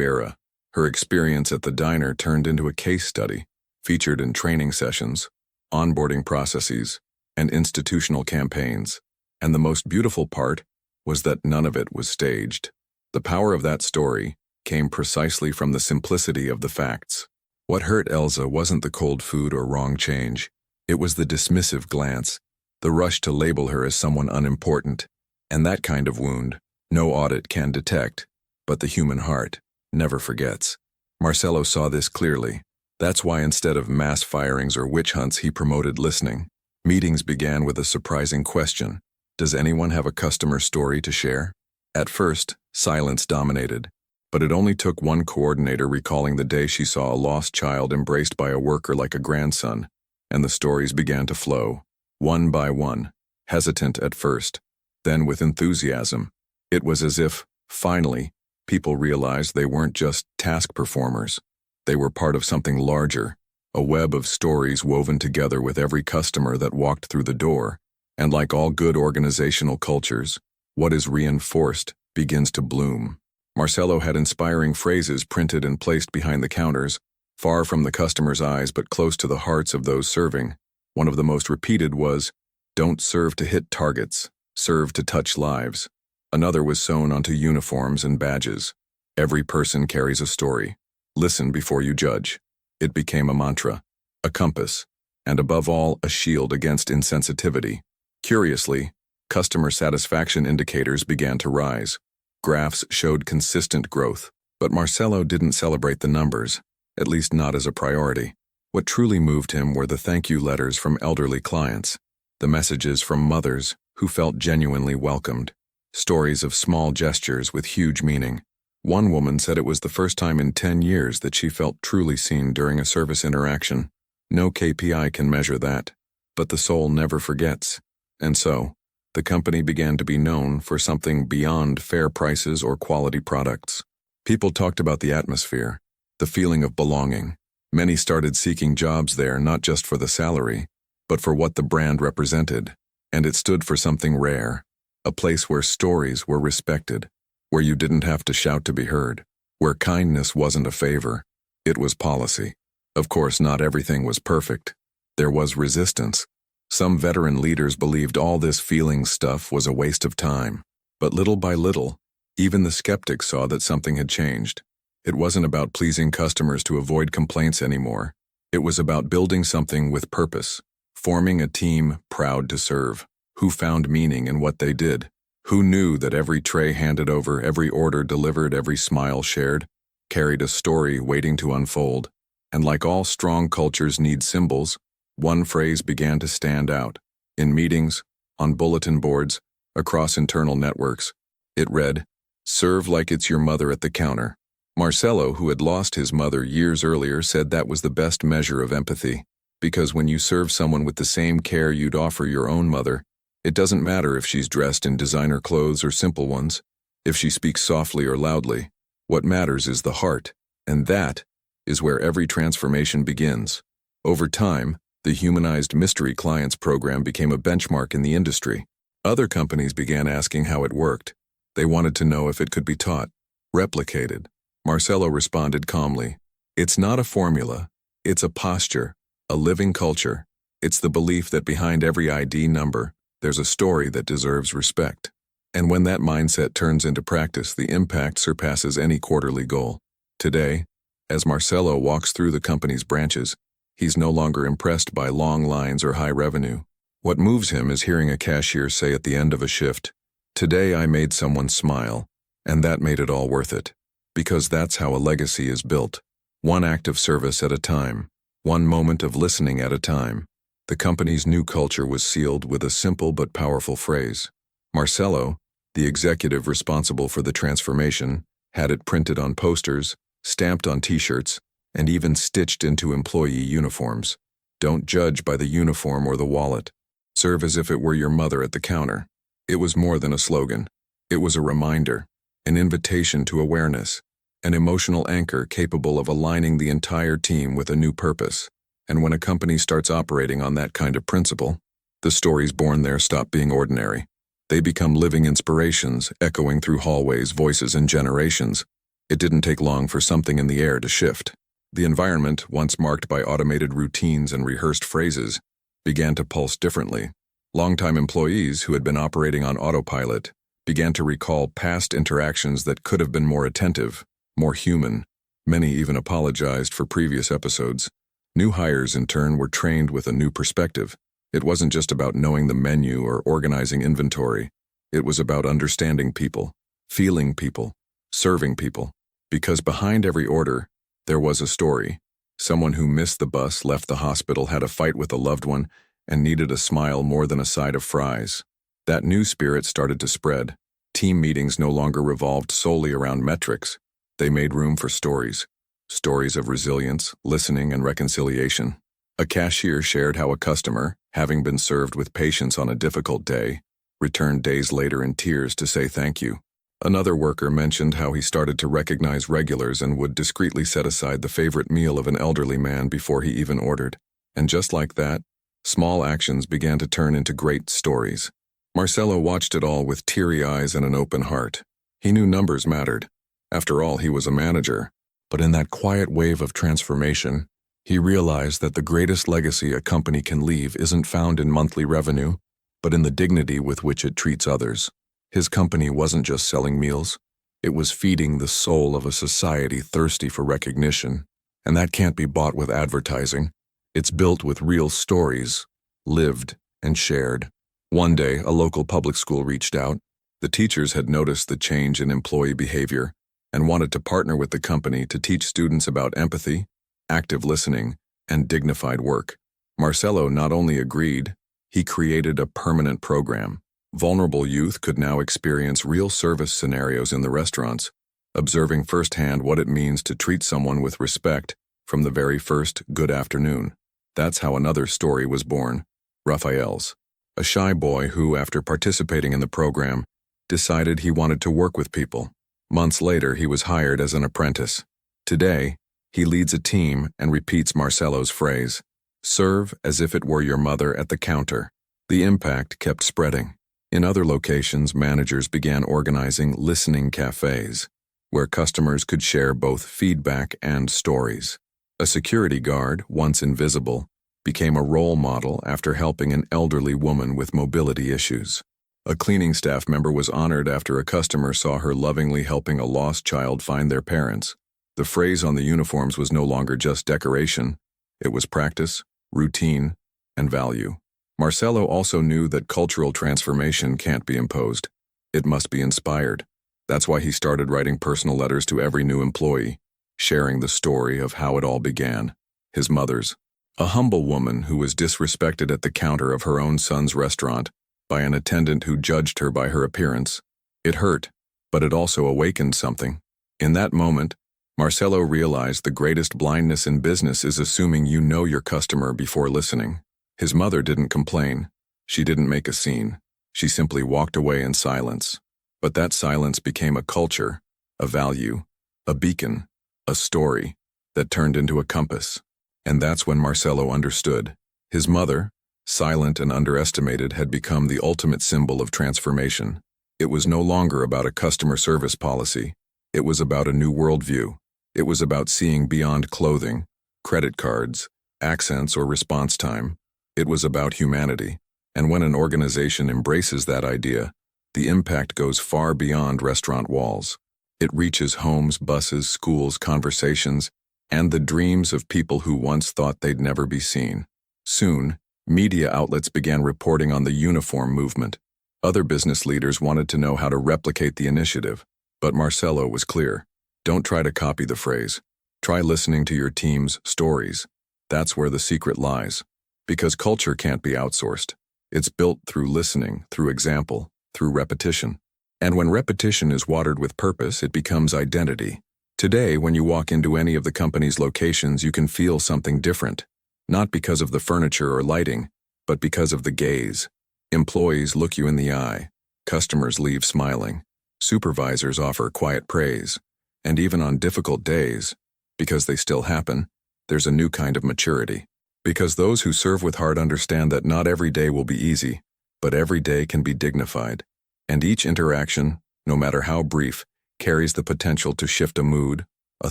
era. Her experience at the diner turned into a case study, featured in training sessions, onboarding processes, and institutional campaigns. And the most beautiful part was that none of it was staged. The power of that story came precisely from the simplicity of the facts. What hurt Elza wasn't the cold food or wrong change. It was the dismissive glance, the rush to label her as someone unimportant. And that kind of wound, no audit can detect, but the human heart never forgets. Marcelo saw this clearly. That's why instead of mass firings or witch hunts, he promoted listening. Meetings began with a surprising question. Does anyone have a customer story to share? At first, silence dominated. But it only took one coordinator recalling the day she saw a lost child embraced by a worker like a grandson, and the stories began to flow, one by one, hesitant at first, then with enthusiasm. It was as if, finally, people realized they weren't just task performers. They were part of something larger, a web of stories woven together with every customer that walked through the door. And like all good organizational cultures, what is reinforced begins to bloom. Marcelo had inspiring phrases printed and placed behind the counters, far from the customer's eyes but close to the hearts of those serving. One of the most repeated was, "Don't serve to hit targets, serve to touch lives." Another was sewn onto uniforms and badges. "Every person carries a story. Listen before you judge." It became a mantra, a compass, and above all, a shield against insensitivity. Curiously, customer satisfaction indicators began to rise. Graphs showed consistent growth, but Marcelo didn't celebrate the numbers, at least not as a priority. What truly moved him were the thank you letters from elderly clients, the messages from mothers who felt genuinely welcomed, stories of small gestures with huge meaning. One woman said it was the first time in 10 years that she felt truly seen during a service interaction. No KPI can measure that, but the soul never forgets. And so, the company began to be known for something beyond fair prices or quality products. People talked about the atmosphere, the feeling of belonging. Many started seeking jobs there not just for the salary, but for what the brand represented. And it stood for something rare, a place where stories were respected, where you didn't have to shout to be heard, where kindness wasn't a favor, it was policy. Of course, not everything was perfect. There was resistance. Some veteran leaders believed all this feelings stuff was a waste of time. But little by little, even the skeptics saw that something had changed. It wasn't about pleasing customers to avoid complaints anymore. It was about building something with purpose, forming a team proud to serve, who found meaning in what they did, who knew that every tray handed over, every order delivered, every smile shared, carried a story waiting to unfold. And like all strong cultures need symbols, one phrase began to stand out. In meetings, on bulletin boards, across internal networks. It read, "Serve like it's your mother at the counter." Marcelo, who had lost his mother years earlier, said that was the best measure of empathy. Because when you serve someone with the same care you'd offer your own mother, it doesn't matter if she's dressed in designer clothes or simple ones, if she speaks softly or loudly. What matters is the heart, and that is where every transformation begins. Over time, the Humanized Mystery Clients program became a benchmark in the industry. Other companies began asking how it worked. They wanted to know if it could be taught, replicated. Marcelo responded calmly, "It's not a formula, it's a posture, a living culture. It's the belief that behind every ID number, there's a story that deserves respect." And when that mindset turns into practice, the impact surpasses any quarterly goal. Today, as Marcelo walks through the company's branches, he's no longer impressed by long lines or high revenue. What moves him is hearing a cashier say at the end of a shift, "Today I made someone smile, and that made it all worth it." Because that's how a legacy is built. One act of service at a time, one moment of listening at a time. The company's new culture was sealed with a simple but powerful phrase. Marcelo, the executive responsible for the transformation, had it printed on posters, stamped on t-shirts, and even stitched into employee uniforms. Don't judge by the uniform or the wallet. Serve as if it were your mother at the counter. It was more than a slogan. It was a reminder, an invitation to awareness, an emotional anchor capable of aligning the entire team with a new purpose. And when a company starts operating on that kind of principle, the stories born there stop being ordinary. They become living inspirations, echoing through hallways, voices, and generations. It didn't take long for something in the air to shift. The environment, once marked by automated routines and rehearsed phrases, began to pulse differently. Longtime employees who had been operating on autopilot began to recall past interactions that could have been more attentive, more human. Many even apologized for previous episodes. New hires, in turn, were trained with a new perspective. It wasn't just about knowing the menu or organizing inventory. It was about understanding people, feeling people, serving people. Because behind every order, there was a story. Someone who missed the bus, left the hospital, had a fight with a loved one, and needed a smile more than a side of fries. That new spirit started to spread. Team meetings no longer revolved solely around metrics. They made room for stories. Stories of resilience, listening, and reconciliation. A cashier shared how a customer, having been served with patience on a difficult day, returned days later in tears to say thank you. Another worker mentioned how he started to recognize regulars and would discreetly set aside the favorite meal of an elderly man before he even ordered. And just like that, small actions began to turn into great stories. Marcelo watched it all with teary eyes and an open heart. He knew numbers mattered. After all, he was a manager. But in that quiet wave of transformation, he realized that the greatest legacy a company can leave isn't found in monthly revenue, but in the dignity with which it treats others. His company wasn't just selling meals. It was feeding the soul of a society thirsty for recognition. And that can't be bought with advertising. It's built with real stories, lived and shared. One day, a local public school reached out. The teachers had noticed the change in employee behavior and wanted to partner with the company to teach students about empathy, active listening, and dignified work. Marcelo not only agreed, he created a permanent program. Vulnerable youth could now experience real service scenarios in the restaurants, observing firsthand what it means to treat someone with respect from the very first good afternoon. That's how another story was born. Raphael's, a shy boy who, after participating in the program, decided he wanted to work with people. Months later, he was hired as an apprentice. Today, he leads a team and repeats Marcelo's phrase, "Serve as if it were your mother at the counter." The impact kept spreading. In other locations, managers began organizing listening cafes, where customers could share both feedback and stories. A security guard, once invisible, became a role model after helping an elderly woman with mobility issues. A cleaning staff member was honored after a customer saw her lovingly helping a lost child find their parents. The phrase on the uniforms was no longer just decoration. It was practice, routine, and value. Marcelo also knew that cultural transformation can't be imposed. It must be inspired. That's why he started writing personal letters to every new employee, sharing the story of how it all began. His mother's, a humble woman who was disrespected at the counter of her own son's restaurant by an attendant who judged her by her appearance. It hurt, but it also awakened something. In that moment, Marcelo realized the greatest blindness in business is assuming you know your customer before listening. His mother didn't complain. She didn't make a scene. She simply walked away in silence. But that silence became a culture, a value, a beacon, a story that turned into a compass. And that's when Marcelo understood. His mother, silent and underestimated, had become the ultimate symbol of transformation. It was no longer about a customer service policy. It was about a new worldview. It was about seeing beyond clothing, credit cards, accents, or response time. It was about humanity. And when an organization embraces that idea, the impact goes far beyond restaurant walls. It reaches homes, buses, schools, conversations, and the dreams of people who once thought they'd never be seen. Soon, media outlets began reporting on the uniform movement. Other business leaders wanted to know how to replicate the initiative. But Marcelo was clear. Don't try to copy the phrase. Try listening to your team's stories. That's where the secret lies. Because culture can't be outsourced. It's built through listening, through example, through repetition. And when repetition is watered with purpose, it becomes identity. Today, when you walk into any of the company's locations, you can feel something different. Not because of the furniture or lighting, but because of the gaze. Employees look you in the eye. Customers leave smiling. Supervisors offer quiet praise. And even on difficult days, because they still happen, there's a new kind of maturity. Because those who serve with heart understand that not every day will be easy, but every day can be dignified. And each interaction, no matter how brief, carries the potential to shift a mood, a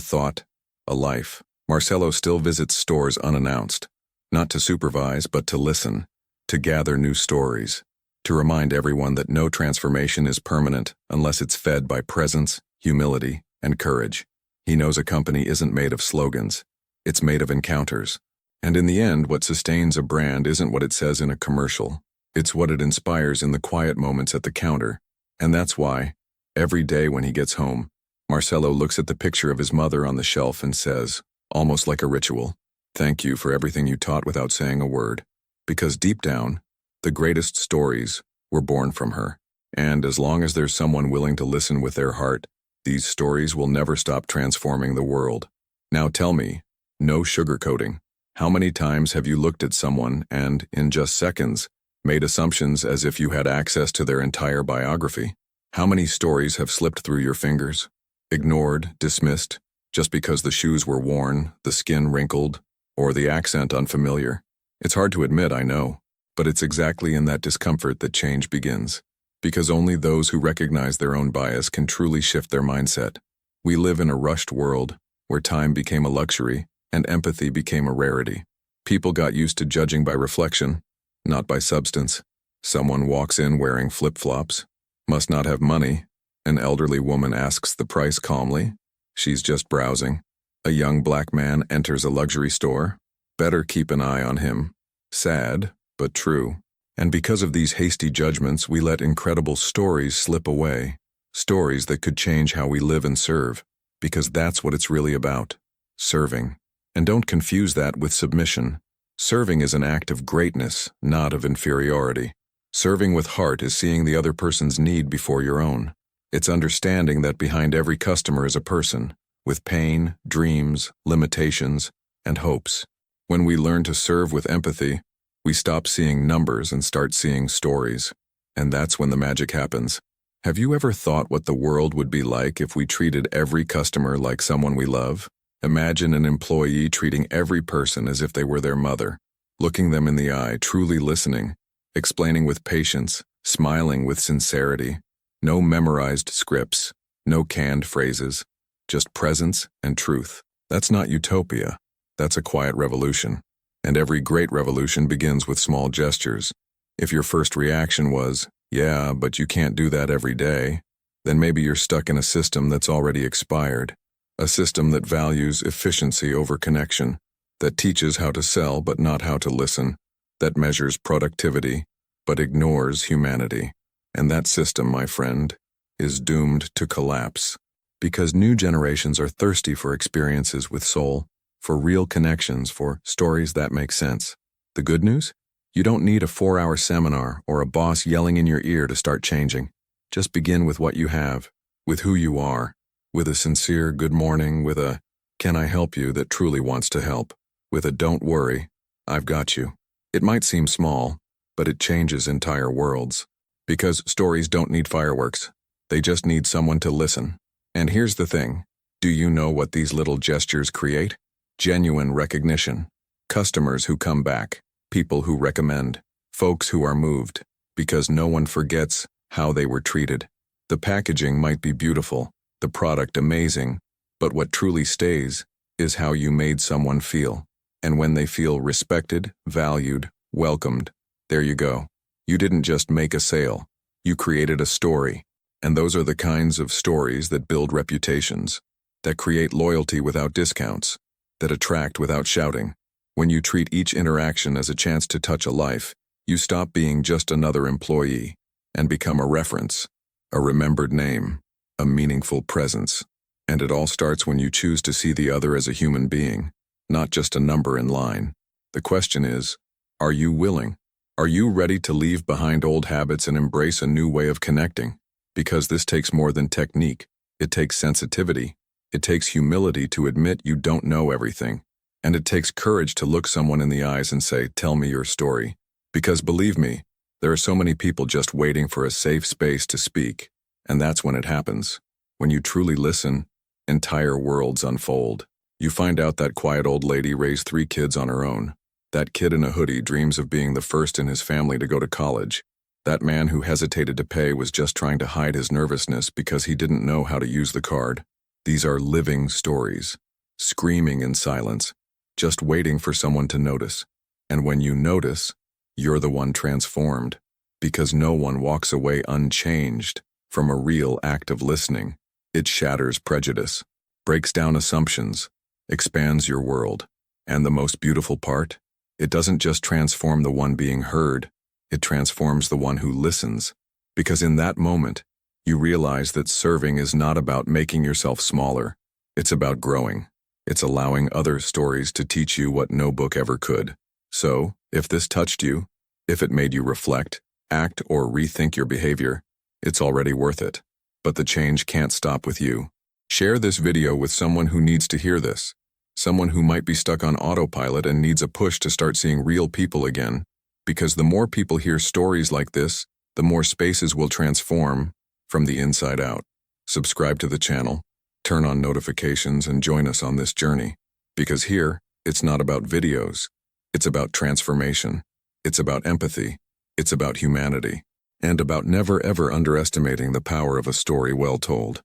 thought, a life. Marcelo still visits stores unannounced, not to supervise but to listen, to gather new stories, to remind everyone that no transformation is permanent unless it's fed by presence, humility, and courage. He knows a company isn't made of slogans, it's made of encounters. And in the end, what sustains a brand isn't what it says in a commercial, it's what it inspires in the quiet moments at the counter. And that's why, every day when he gets home, Marcelo looks at the picture of his mother on the shelf and says, almost like a ritual, "Thank you for everything you taught without saying a word." Because deep down, the greatest stories were born from her. And as long as there's someone willing to listen with their heart, these stories will never stop transforming the world. Now tell me, no sugarcoating, how many times have you looked at someone and, in just seconds, made assumptions as if you had access to their entire biography? How many stories have slipped through your fingers? Ignored, dismissed, just because the shoes were worn, the skin wrinkled, or the accent unfamiliar. It's hard to admit, I know, but it's exactly in that discomfort that change begins. Because only those who recognize their own bias can truly shift their mindset. We live in a rushed world, where time became a luxury, and empathy became a rarity. People got used to judging by reflection, not by substance. Someone walks in wearing flip-flops, must not have money. An elderly woman asks the price calmly. She's just browsing. A young black man enters a luxury store. Better keep an eye on him. Sad, but true. And because of these hasty judgments, we let incredible stories slip away. Stories that could change how we live and serve. Because that's what it's really about. Serving. And don't confuse that with submission. Serving is an act of greatness, not of inferiority. Serving with heart is seeing the other person's need before your own. It's understanding that behind every customer is a person, with pain, dreams, limitations, and hopes. When we learn to serve with empathy, we stop seeing numbers and start seeing stories. And that's when the magic happens. Have you ever thought what the world would be like if we treated every customer like someone we love? Imagine an employee treating every person as if they were their mother, looking them in the eye, truly listening, explaining with patience, smiling with sincerity. No memorized scripts, no canned phrases, just presence and truth. That's not utopia. That's a quiet revolution. And every great revolution begins with small gestures. If your first reaction was, "Yeah, but you can't do that every day," then maybe you're stuck in a system that's already expired. A system that values efficiency over connection, that teaches how to sell but not how to listen, that measures productivity but ignores humanity. And that system, my friend, is doomed to collapse. Because new generations are thirsty for experiences with soul, for real connections, for stories that make sense. The good news? You don't need a 4-hour seminar or a boss yelling in your ear to start changing. Just begin with what you have, with who you are, with a sincere good morning, with a "can I help you" that truly wants to help, with a "don't worry, I've got you." It might seem small, but it changes entire worlds. Because stories don't need fireworks. They just need someone to listen. And here's the thing. Do you know what these little gestures create? Genuine recognition. Customers who come back. People who recommend. Folks who are moved. Because no one forgets how they were treated. The packaging might be beautiful, the product amazing, but what truly stays is how you made someone feel. And when they feel respected, valued, welcomed, there you go. You didn't just make a sale, you created a story. And those are the kinds of stories that build reputations, that create loyalty without discounts, that attract without shouting. When you treat each interaction as a chance to touch a life, you stop being just another employee and become a reference, a remembered name, a meaningful presence. And it all starts when you choose to see the other as a human being, not just a number in line. The question is, are you willing? Are you ready to leave behind old habits and embrace a new way of connecting? Because this takes more than technique. It takes sensitivity. It takes humility to admit you don't know everything. And it takes courage to look someone in the eyes and say, "Tell me your story." Because believe me, there are so many people just waiting for a safe space to speak. And that's when it happens. When you truly listen, entire worlds unfold. You find out that quiet old lady raised 3 kids on her own. That kid in a hoodie dreams of being the first in his family to go to college. That man who hesitated to pay was just trying to hide his nervousness because he didn't know how to use the card. These are living stories, screaming in silence, just waiting for someone to notice. And when you notice, you're the one transformed, because no one walks away unchanged from a real act of listening. It shatters prejudice, breaks down assumptions, expands your world. And the most beautiful part? It doesn't just transform the one being heard, it transforms the one who listens. Because in that moment, you realize that serving is not about making yourself smaller. It's about growing. It's allowing other stories to teach you what no book ever could. So, if this touched you, if it made you reflect, act, or rethink your behavior, it's already worth it. But the change can't stop with you. Share this video with someone who needs to hear this. Someone who might be stuck on autopilot and needs a push to start seeing real people again. Because the more people hear stories like this, the more spaces will transform from the inside out. Subscribe to the channel, turn on notifications, and join us on this journey. Because here, it's not about videos. It's about transformation. It's about empathy. It's about humanity. And about never ever underestimating the power of a story well told.